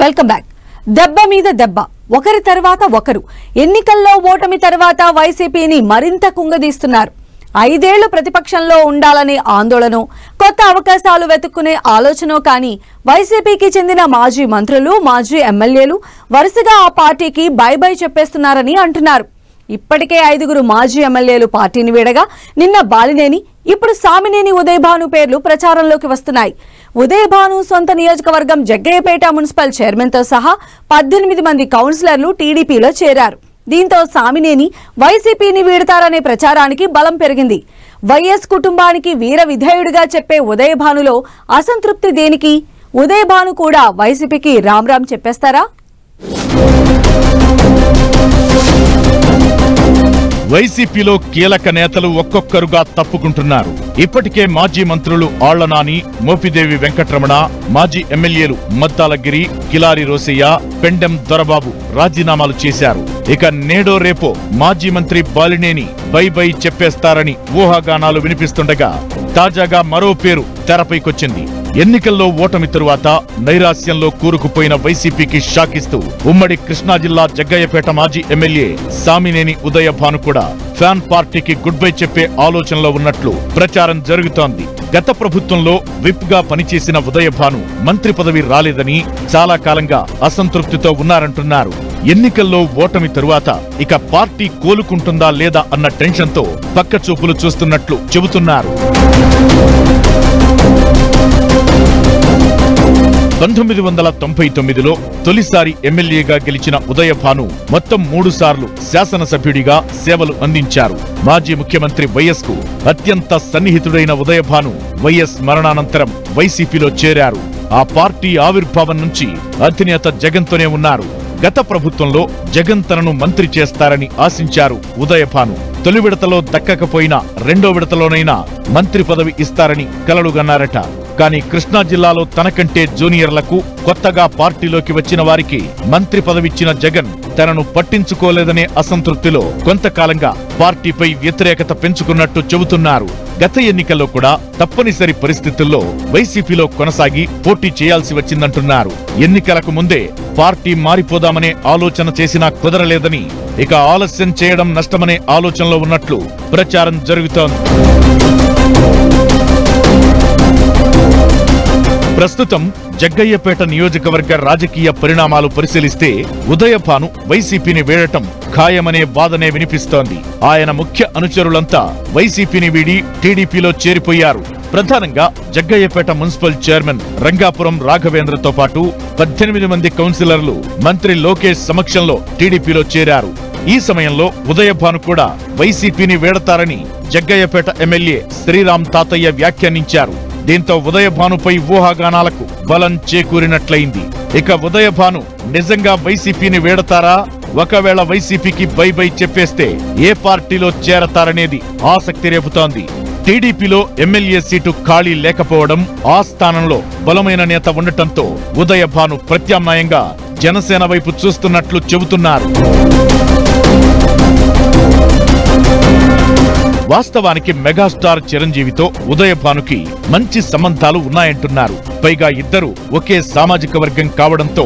Welcome back. దెబ్బ మీద దెబ్బ, ఒకరి తర్వాత ఒకరు ఎన్నికల్లో ఓటమి తర్వాత వైసీపీని మరింత కుంగదీస్తున్నారు. 5 ఏళ్లు ప్రతిపక్షంలో ఉండాలనే ఆందోళన, కొత్త అవకాశాలు వెతుక్కునే ఆలోచన కానీ వైసీపీకి చెందిన మాజీ మంత్రులు, మాజీ ఎమ్మెల్యేలు వరుసగా ఆ పార్టీకి బై బై చెప్పేస్తున్నారని అంటున్నారు. ఇప్పటికే 5గురు మాజీ ఎమ్మెల్యేలు పార్టీని వీడగా నిన్న బాలినేని, ఇప్పుడు సామినేని ఉదయభాను పేర్లు ప్రచారంలోకి వస్తున్నాయి. ఉదయభాను సొంత నియోజకవర్గం జగ్గయ్యపేట మున్సిపల్ చైర్మన్తో సహా 18 మంది కౌన్సిలర్లు టీడీపీలో చేరారు. దీంతో సామినేని వైసీపీని వీడతారనే ప్రచారానికి బలం పెరిగింది. వైఎస్ కుటుంబానికి వీర విధేయుడిగా చెప్పే ఉదయభానులో అసంతృప్తి దేనికి? ఉదయభాను కూడా వైసీపీకి రామ్ రామ్ చెప్పేస్తారా? వైసీపీలో కీలక నేతలు ఒక్కొక్కరుగా తప్పుకుంటున్నారు. ఇప్పటికే మాజీ మంత్రులు ఆళ్లనాని, మోపిదేవి వెంకటరమణ, మాజీ ఎమ్మెల్యేలు మద్దాలగిరి, కిలారి రోసయ్య, పెండెం దొరబాబు రాజీనామాలు చేశారు. ఇక నేడో రేపో మాజీ మంత్రి బాలినేని బై బై చెప్పేస్తారని ఊహాగానాలు వినిపిస్తుండగా తాజాగా మరో పేరు తెరపైకొచ్చింది. ఎన్నికల్లో ఓటమి తరువాత నైరాశ్యంలో కూరుకుపోయిన వైసీపీకి షాకిస్తూ ఉమ్మడి కృష్ణా జిల్లా జగ్గయ్యపేట మాజీ ఎమ్మెల్యే సామినేని ఉదయభాను కూడా ఫ్యాన్ పార్టీకి గుడ్ బై చెప్పే ఆలోచనలో ఉన్నట్లు ప్రచారం జరుగుతోంది. గత ప్రభుత్వంలో విప్ గా పనిచేసిన ఉదయభాను మంత్రి పదవి రాలేదని చాలా కాలంగా అసంతృప్తితో ఉన్నారంటున్నారు. ఎన్నికల్లో ఓటమి తరువాత ఇక పార్టీ కోలుకుంటుందా లేదా అన్న టెన్షన్తో పక్కచూపులు చూస్తున్నట్లు చెబుతున్నారు. 1999లో తొలిసారి ఎమ్మెల్యేగా గెలిచిన ఉదయభాను మొత్తం 3 సార్లు శాసనసభ్యుడిగా సేవలు అందించారు. మాజీ ముఖ్యమంత్రి వైఎస్ కు అత్యంత సన్నిహితుడైన ఉదయభాను వైఎస్ మరణానంతరం వైసీపీలో చేరారు. ఆ పార్టీ ఆవిర్భావం నుంచి అధినేత జగన్తోనే ఉన్నారు. గత ప్రభుత్వంలో జగన్ తనను మంత్రి చేస్తారని ఆశించారు ఉదయభాను. తొలి విడతలో దక్కకపోయినా రెండో విడతలోనైనా మంత్రి పదవి ఇస్తారని కలలుగన్నారట. కానీ కృష్ణా జిల్లాలో తనకంటే జూనియర్లకు, కొత్తగా పార్టీలోకి వచ్చిన వారికి మంత్రి పదవిచ్చిన జగన్ తనను పట్టించుకోలేదనే అసంతృప్తిలో కొంతకాలంగా పార్టీపై వ్యతిరేకత పెంచుకున్నట్టు చెబుతున్నారు. గత ఎన్నికల్లో కూడా తప్పనిసరి పరిస్థితుల్లో వైసీపీలో కొనసాగి పోటీ చేయాల్సి వచ్చిందంటున్నారు. ఎన్నికలకు ముందే పార్టీ మారిపోదామనే ఆలోచన చేసినా కుదరలేదని, ఇక ఆలస్యం చేయడం నష్టమనే ఆలోచనలో ఉన్నట్లు ప్రచారం జరుగుతోంది. ప్రస్తుతం జగ్గయ్యపేట నియోజకవర్గ రాజకీయ పరిణామాలు పరిశీలిస్తే ఉదయభాను వైసీపీని వీడటం ఖాయమనే వాదనే వినిపిస్తోంది. ఆయన ముఖ్య అనుచరులంతా వైసీపీని వీడి టీడీపీలో చేరిపోయారు. ప్రధానంగా జగ్గయ్యపేట మున్సిపల్ చైర్మన్ రంగాపురం రాఘవేంద్రతో పాటు 18 మంది కౌన్సిలర్లు మంత్రి లోకేష్ సమక్షంలో టీడీపీలో చేరారు. ఈ సమయంలో ఉదయభాను కూడా వైసీపీని వీడతారని జగ్గయ్యపేట ఎమ్మెల్యే శ్రీరామ్ తాతయ్య వ్యాఖ్యానించారు. దీంతో ఉదయభానుపై ఊహాగానాలకు బలం చేకూరినట్లయింది. ఇక ఉదయభాను నిజంగా వైసీపీని వీడతారా? ఒకవేళ వైసీపీకి బై బై చెప్పేస్తే ఏ పార్టీలో చేరతారనేది ఆసక్తి రేపుతోంది. టీడీపీలో ఎమ్మెల్యే సీటు ఖాళీ లేకపోవడం, ఆ స్థానంలో బలమైన నేత ఉండటంతో ఉదయభాను ప్రత్యామ్నాయంగా జనసేన వైపు చూస్తున్నట్లు చెబుతున్నారు. వాస్తవానికి మెగాస్టార్ చిరంజీవితో ఉదయభానుకి మంచి సంబంధాలు ఉన్నాయంటున్నారు. పైగా ఇద్దరు ఒకే సామాజిక వర్గం కావడంతో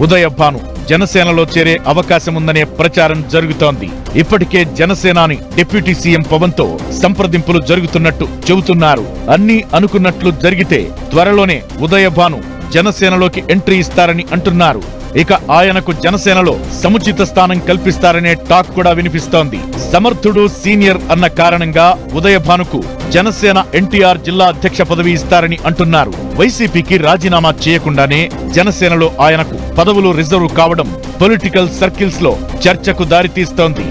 ఉదయభాను జనసేనలో చేరే అవకాశముందనే ప్రచారం జరుగుతోంది. ఇప్పటికే జనసేనాని డిప్యూటీ సీఎం పవన్ తో సంప్రదింపులు జరుగుతున్నట్టు చెబుతున్నారు. అన్నీ అనుకున్నట్లు జరిగితే త్వరలోనే ఉదయభాను జనసేనలోకి ఎంట్రీ ఇస్తారని అంటున్నారు. ఇక ఆయనకు జనసేనలో సముచిత స్థానం కల్పిస్తారనే టాక్ కూడా వినిపిస్తోంది. సమర్థుడు, సీనియర్ అన్న కారణంగా ఉదయభానుకు జనసేన ఎన్టీఆర్ జిల్లా అధ్యక్ష పదవి ఇస్తారని అంటున్నారు. వైసీపీకి రాజీనామా చేయకుండానే జనసేనలో ఆయనకు పదవులు రిజర్వ్ కావడం పొలిటికల్ సర్కిల్స్ లో చర్చకు దారితీస్తోంది.